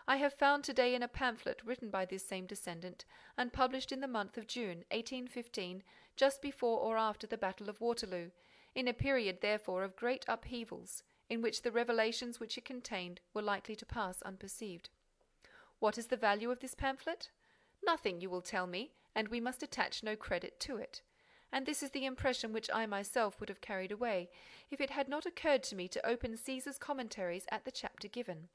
I have found today in a pamphlet written by this same descendant, and published in the month of June, 1815, just before or after the Battle of Waterloo, in a period therefore of great upheavals, in which the revelations which it contained were likely to pass unperceived. What is the value of this pamphlet? Nothing, you will tell me, and we must attach no credit to it. And this is the impression which I myself would have carried away, if it had not occurred to me to open Caesar's Commentaries at the chapter given.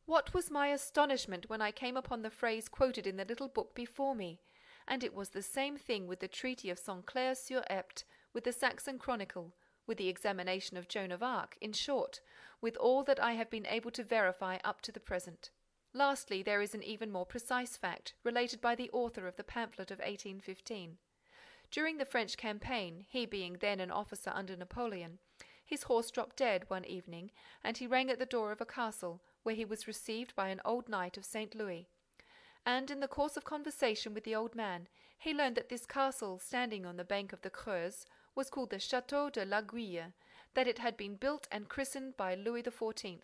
What was my astonishment when I came upon the phrase quoted in the little book before me! And it was the same thing with the treaty of St. Clair sur Epte, with the Saxon Chronicle, with the examination of Joan of Arc, in short, with all that I have been able to verify up to the present. Lastly, there is an even more precise fact, related by the author of the pamphlet of 1815. During the French campaign, he being then an officer under Napoleon, his horse dropped dead one evening, and he rang at the door of a castle, where he was received by an old knight of St. Louis. And in the course of conversation with the old man, he learned that this castle, standing on the bank of the Creuse, was called the Château de l'Aiguille, that it had been built and christened by Louis XIV.,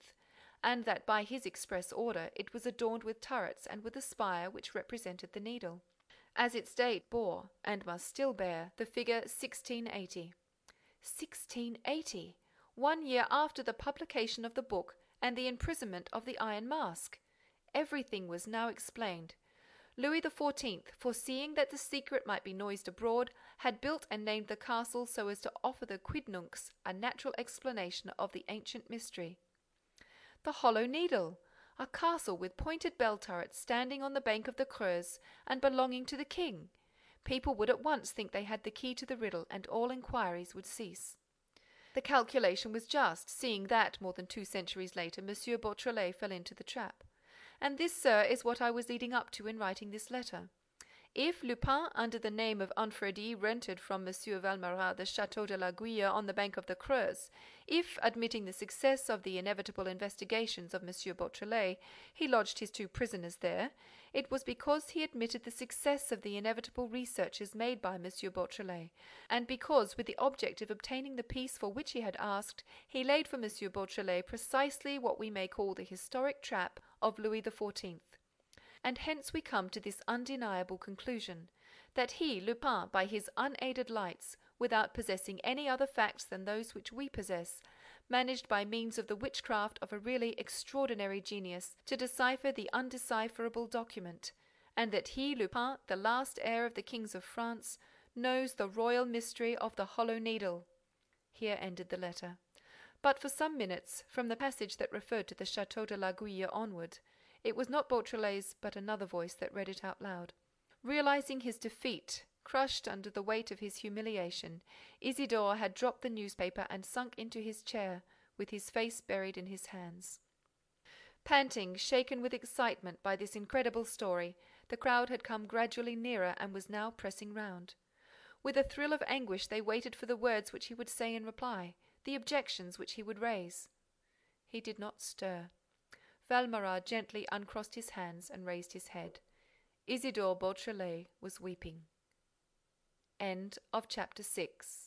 and that by his express order it was adorned with turrets and with a spire which represented the needle, as its date bore, and must still bear, the figure 1680. 1680! 1 year after the publication of the book and the imprisonment of the Iron Mask! Everything was now explained. Louis XIV, foreseeing that the secret might be noised abroad, had built and named the castle so as to offer the quidnuncs a natural explanation of the ancient mystery. The Hollow Needle! A castle with pointed bell turrets standing on the bank of the Creuse and belonging to the king! People would at once think they had the key to the riddle, and all inquiries would cease. The calculation was just, seeing that, more than 2 centuries later, M. Beautrelet fell into the trap. And this, sir, is what I was leading up to in writing this letter. If Lupin, under the name of Anfredi, rented from M. Valméras the Château de l'Aiguille on the bank of the Creuse, if, admitting the success of the inevitable investigations of M. Beautrelet, he lodged his 2 prisoners there, it was because he admitted the success of the inevitable researches made by M. Beautrelet, and because, with the object of obtaining the peace for which he had asked, he laid for M. Beautrelet precisely what we may call the historic trap of Louis XIV. And hence we come to this undeniable conclusion, that he, Lupin, by his unaided lights, without possessing any other facts than those which we possess, managed by means of the witchcraft of a really extraordinary genius to decipher the undecipherable document, and that he, Lupin, the last heir of the kings of France, knows the royal mystery of the Hollow Needle. Here ended the letter. But for some minutes, from the passage that referred to the Château de l'Aiguille onward, it was not Beautrelet's but another voice that read it out loud. Realizing his defeat, crushed under the weight of his humiliation, Isidore had dropped the newspaper and sunk into his chair, with his face buried in his hands. Panting, shaken with excitement by this incredible story, the crowd had come gradually nearer and was now pressing round. With a thrill of anguish they waited for the words which he would say in reply, the objections which he would raise. He did not stir. Valméras gently uncrossed his hands and raised his head. Isidore Beautrelet was weeping. End of chapter 6.